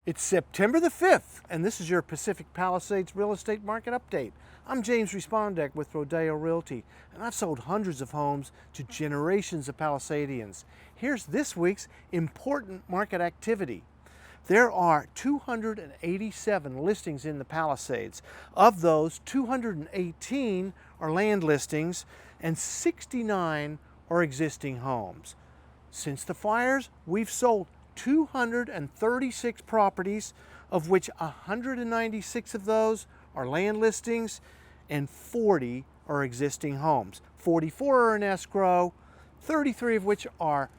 It's September the 5th, and this is your Pacific Palisades Real Estate Market update. I'm James Respondek with Rodeo Realty, and I've sold hundreds of homes to generations of Palisadians. Here's this week's important market activity. There are 287 listings in the Palisades. Of those, 218 are land listings and 69 are existing homes. Since the fires, we've sold 236 properties, of which 196 of those are land listings and 40 are existing homes. 44 are in escrow, 33 of which are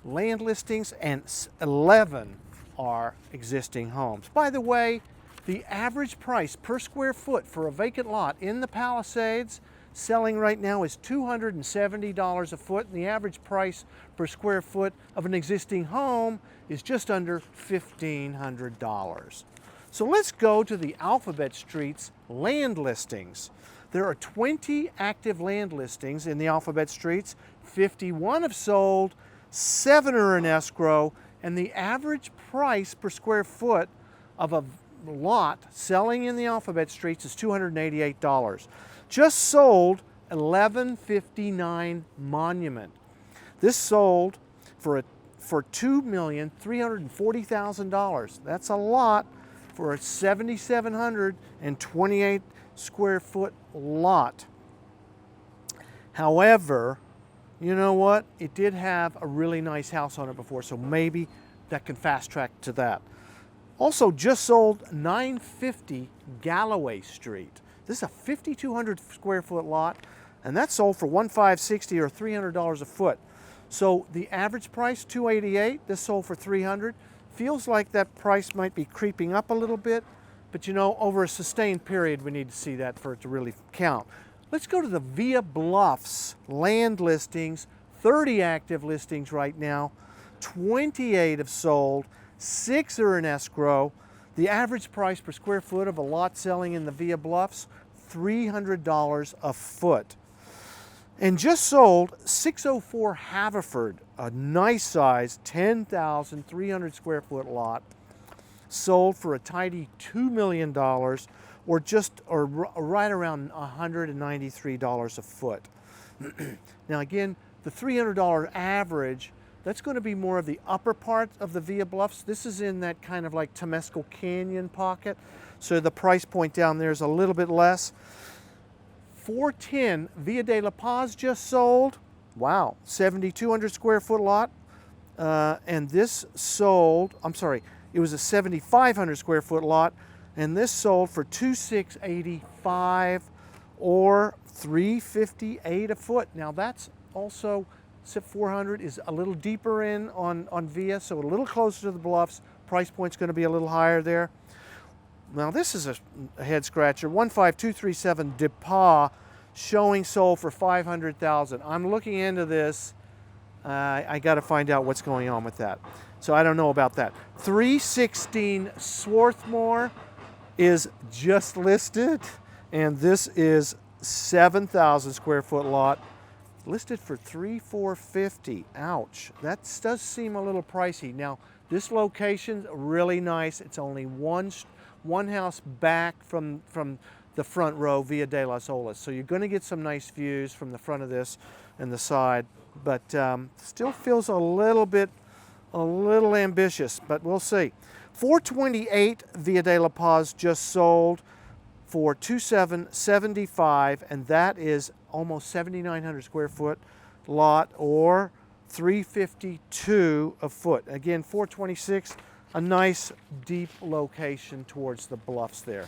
land listings, and 11 are existing homes. By the way, the average price per square foot for a vacant lot in the Palisades selling right now is $270 a foot, and the average price per square foot of an existing home is just under $1,500. So let's go to the Alphabet Street's land listings. There are 20 active land listings in the Alphabet Streets. 51 have sold, 7 are in escrow, and the average price per square foot of a lot selling in the Alphabet Streets is $288. Just sold 1159 Monument. This sold for $2,340,000. That's a lot for a 7,728 square foot lot. However, you know what? It did have a really nice house on it before, so maybe that can fast track to that. Also just sold 950 Galloway Street. This is a 5,200 square foot lot, and that sold for $1,560 or $300 a foot. So the average price, $288, this sold for $300. Feels like that price might be creeping up a little bit, but you know, over a sustained period, we need to see that for it to really count. Let's go to the Via Bluffs land listings. 30 active listings right now. 28 have sold, 6 are in escrow. The average price per square foot of a lot selling in the Via Bluffs, $300 a foot. And just sold 604 Haverford, a nice size, 10,300 square foot lot, sold for a tidy $2 million or right around $193 a foot. Now again, the $300 average, that's going to be more of the upper part of the Via Bluffs. This is in that kind of like Temescal Canyon pocket, so the price point down there is a little bit less. 410 Via de la Paz just sold. Wow, 7,200 square foot lot. And this sold, I'm sorry, it was a 7,500 square foot lot, and this sold for $2,685 or $358 a foot. Now that's also, SIP 400 is a little deeper in on Via, so a little closer to the Bluffs. Price point's going to be a little higher there. Now this is a head scratcher. 15237 DePauw showing sold for $500,000. I'm looking into this. I got to find out what's going on with that. So I don't know about that. 316 Swarthmore is just listed, and this is 7,000 square foot lot listed for $3,450. Ouch, that does seem a little pricey. Now this location's really nice. It's only one house back from the front row, Via de las Olas. So you're going to get some nice views from the front of this and the side, but still feels a little ambitious, but we'll see. 428 Via de la Paz just sold for $2,775, and that is almost 7,900 square foot lot or $352 a foot. Again, 426. A nice deep location towards the Bluffs there.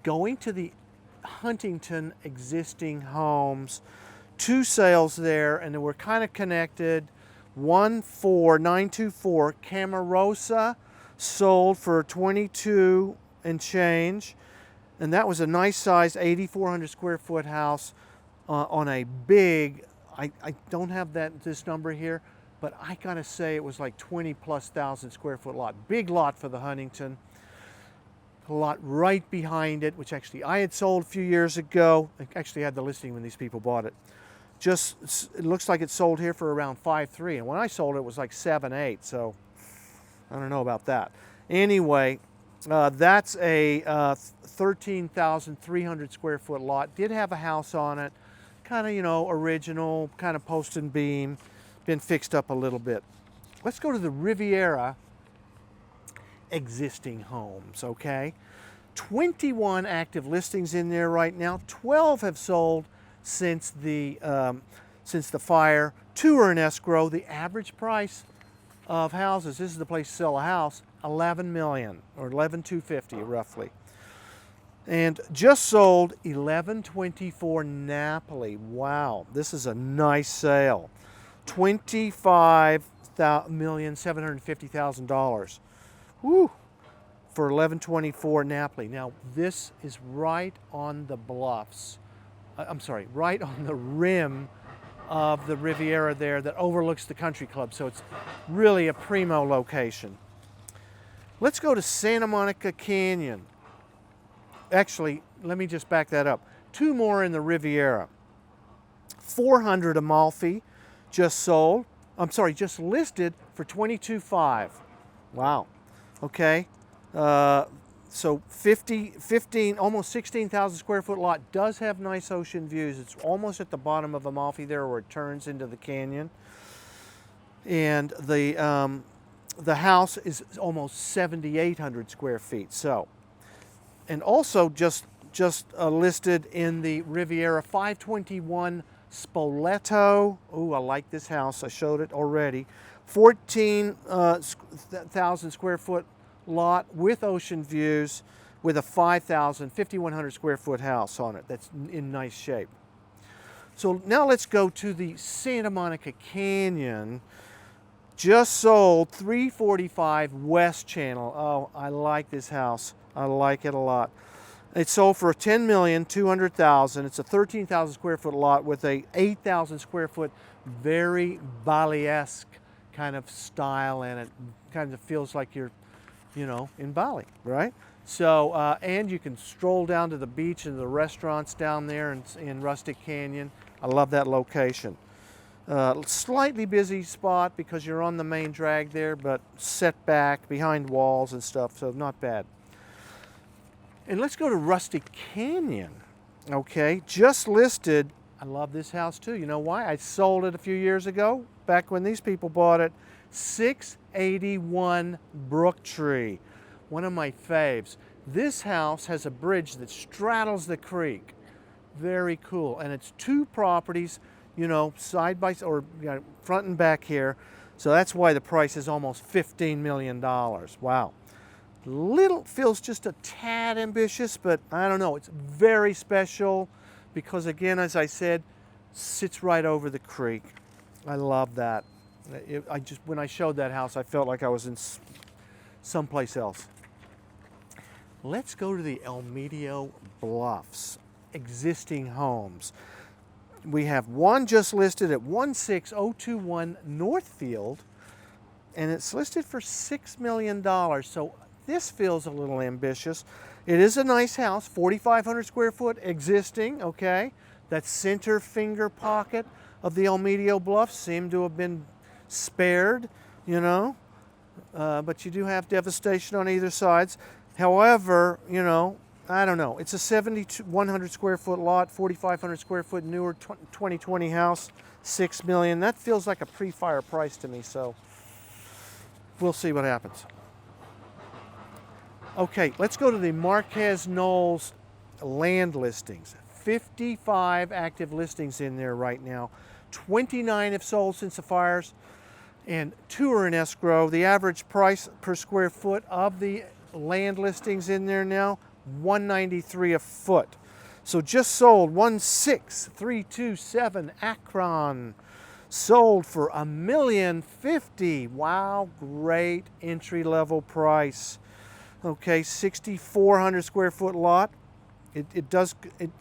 Going to the Huntington existing homes, 2 sales there, and they were kind of connected. 14924 Camarosa sold for $22 and change, and that was a nice size 8,400 square foot house on a big, I don't have this number here, but I gotta say it was like 20,000+ square foot lot. Big lot for the Huntington. A lot right behind it, which actually I had sold a few years ago. I actually had the listing when these people bought it. Just, it looks like it sold here for around 5.3, and when I sold it was like 7.8, so I don't know about that. Anyway, that's a 13,300 square foot lot. Did have a house on it, kind of, original, kind of post and beam, been fixed up a little bit. Let's go to the Riviera existing homes, okay? 21 active listings in there right now. 12 have sold since the fire. 2 are in escrow. The average price of houses, this is the place to sell a house, 11 million or 11,250 roughly. And just sold 1124 Napoli. Wow, this is a nice sale. $25,750,000. Woo! For 1124 Napoli. Now this is right on the bluffs. Right on the rim of the Riviera there that overlooks the country club. So it's really a primo location. Let's go to Santa Monica Canyon. Actually, let me just back that up. 2 more in the Riviera. 400 Amalfi just sold. Just listed for $22,500. Wow. Okay. So 15, almost 16,000 square foot lot, does have nice ocean views. It's almost at the bottom of Amalfi there where it turns into the canyon. And the house is almost 7,800 square feet. So, and also just listed in the Riviera, 521 Spoleto. Oh, I like this house. I showed it already. 14,000 square foot lot with ocean views with a 5,100 square foot house on it. That's in nice shape. So now let's go to the Santa Monica Canyon. Just sold 345 West Channel. Oh, I like this house. I like it a lot. It sold for $10,200,000. It's a 13,000 square foot lot with a 8,000 square foot, very Bali-esque kind of style in it. Kind of feels like you're, in Bali, right? So, and you can stroll down to the beach and the restaurants down there in Rustic Canyon. I love that location. Slightly busy spot because you're on the main drag there, but set back behind walls and stuff, so not bad. And let's go to Rustic Canyon, okay? Just listed. I love this house too. You know why? I sold it a few years ago, back when these people bought it. 681 Brooktree, one of my faves. This house has a bridge that straddles the creek. Very cool. And it's 2 properties, side by side, or front and back here. So that's why the price is almost $15 million. Wow. Little feels just a tad ambitious, but I don't know. It's very special because, again, as I said, sits right over the creek. I love that. When I showed that house, I felt like I was in someplace else. Let's go to the El Medio Bluffs, existing homes. We have one just listed at 16021 Northfield, and it's listed for $6 million. So this feels a little ambitious. It is a nice house, 4,500 square foot existing, okay? That center finger pocket of the El Medio Bluffs seemed to have been spared, but you do have devastation on either sides. However, I don't know. It's a 7,100 square foot lot, 4,500 square foot newer 2020 house, $6 million. That feels like a pre-fire price to me, so we'll see what happens. Okay, let's go to the Marquez Knolls land listings. 55 active listings in there right now. 29 have sold since the fires, and 2 are in escrow. The average price per square foot of the land listings in there now, $193 a foot. So just sold 16327 Akron. Sold for $1,050,000. Wow, great entry level price. Okay, 6,400 square foot lot.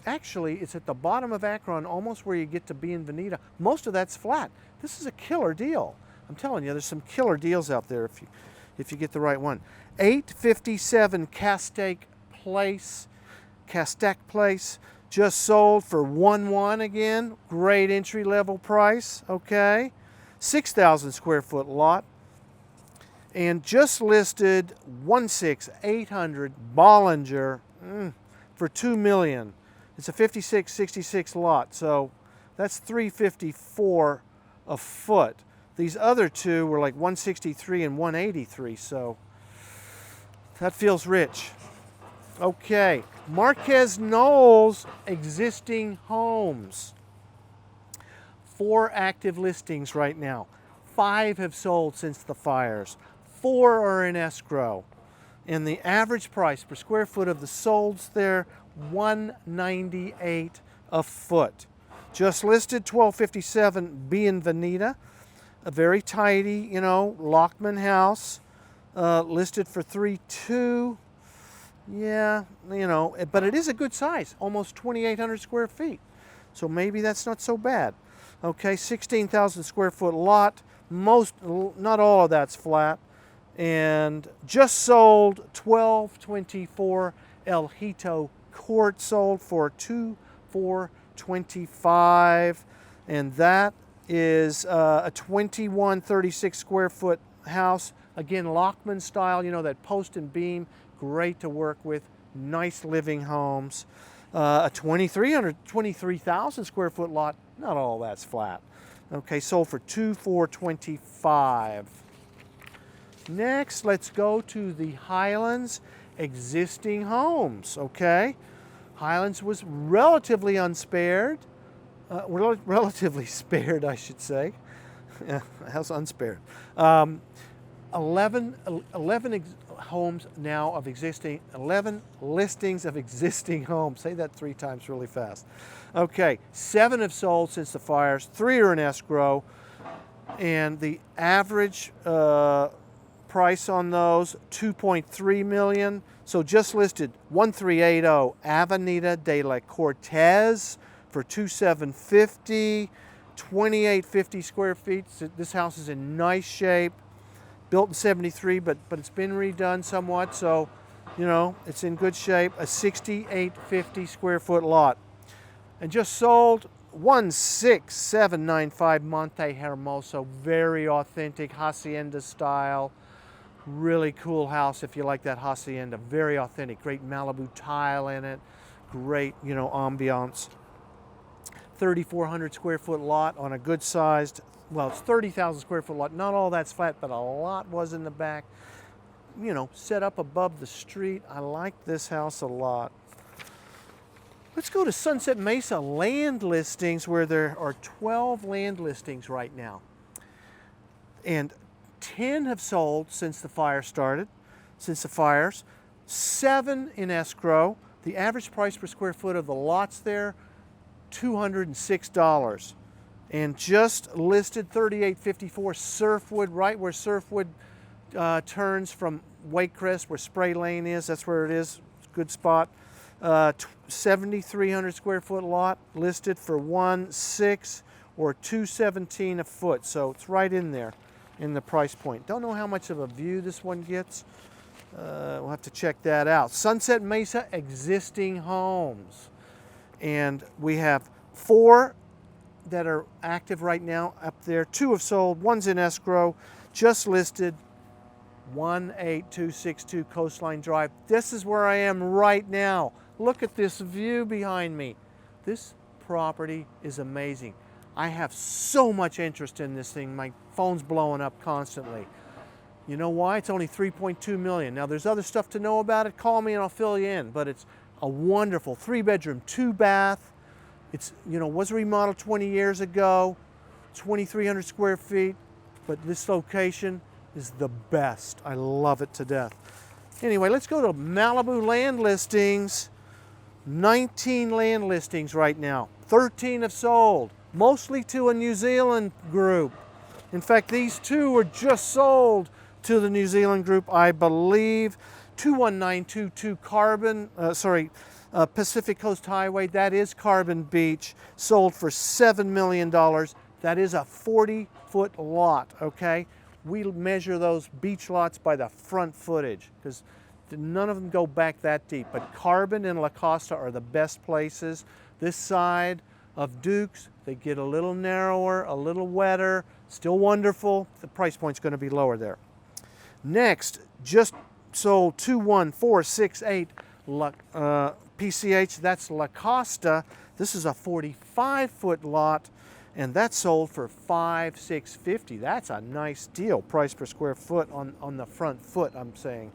Actually, it's at the bottom of Akron, almost where you get to Bienvenida. Most of that's flat. This is a killer deal. I'm telling you, there's some killer deals out there if you get the right one. 857 Castaic Place, just sold for $1,100 again. Great entry level price, okay. 6,000 square foot lot. And just listed 16800 Bollinger for $2 million. It's a 5666 lot, so that's $354 a foot. These other two were like 163 and 183, so that feels rich. Okay, Marquez Knolls existing homes. 4 active listings right now. 5 have sold since the fires. 4 are in escrow. And the average price per square foot of the solds there, $198 a foot. Just listed 1257 Bienvenida, a very tidy, Lockman house, listed for $3.2. Yeah, but it is a good size, almost 2,800 square feet. So maybe that's not so bad. Okay, 16,000 square foot lot. Not all of that's flat. And just sold 1224 El Hito Court, sold for $2,425. And that is a 2136 square foot house. Again, Lockman style, that post and beam, great to work with, nice living homes. A 23,000 square foot lot, not all that's flat. Okay, sold for $2,425. Next, let's go to the Highlands existing homes, okay? Highlands was relatively unspared, relatively spared, I should say. Yeah, how's unspared? 11 homes now of existing, 11 listings of existing homes. Say that 3 times really fast. Okay, 7 have sold since the fires, 3 are in escrow, and the average price on those, $2.3 million. So just listed 1380 Avenida de la Cortez for $2,750, 2,850 square feet. This house is in nice shape. Built in '73, but it's been redone somewhat, so it's in good shape. A 6,850 square foot lot. And just sold 16795 Monte Hermoso, very authentic hacienda style. Really cool house if you like that hacienda, very authentic, great Malibu tile in it, great, ambiance. 3,400 square foot lot on a good sized, well, it's 30,000 square foot lot. Not all that's flat, but a lot was in the back. Set up above the street. I like this house a lot. Let's go to Sunset Mesa land listings, where there are 12 land listings right now. And 10 have sold since the fire started, since the fires. 7 in escrow. The average price per square foot of the lots there, $206. And just listed 3854 Surfwood, right where Surfwood turns from Wakecrest, where Spray Lane is. That's where it is. Good spot. 7,300 square foot lot, listed for $1,600 or $217 a foot. So it's right in there in the price point. Don't know how much of a view this one gets. We'll have to check that out. Sunset Mesa existing homes. And we have 4 that are active right now up there. 2 have sold, 1's in escrow, just listed 18262 Coastline Drive. This is where I am right now. Look at this view behind me. This property is amazing. I have so much interest in this thing. My phone's blowing up constantly. You know why? It's only $3.2 million. Now there's other stuff to know about it. Call me and I'll fill you in. But it's a wonderful 3-bedroom, 2-bath. It's, was remodeled 20 years ago, 2,300 square feet, but this location is the best. I love it to death. Anyway, let's go to Malibu land listings. 19 land listings right now. 13 have sold, mostly to a New Zealand group. In fact, these 2 were just sold to the New Zealand group, I believe. 21922 Pacific Coast Highway, that is Carbon Beach, sold for $7 million. That is a 40-foot lot, okay? We measure those beach lots by the front footage because none of them go back that deep. But Carbon and La Costa are the best places. This side of Dukes, they get a little narrower, a little wetter, still wonderful. The price point's going to be lower there. Next, just sold 21468 PCH. That's La Costa. This is a 45-foot lot, and that sold for $5,650. That's a nice deal, price per square foot on the front foot, I'm saying.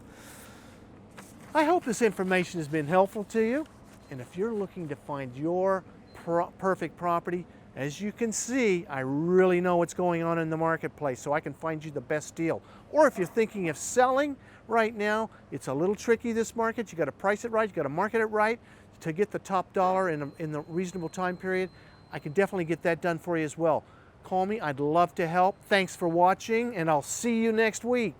I hope this information has been helpful to you. And if you're looking to find your perfect property, as you can see, I really know what's going on in the marketplace, so I can find you the best deal. Or if you're thinking of selling right now, it's a little tricky, this market. You got to price it right, you got to market it right to get the top dollar in the reasonable time period. I can definitely get that done for you as well. Call me, I'd love to help. Thanks for watching, and I'll see you next week.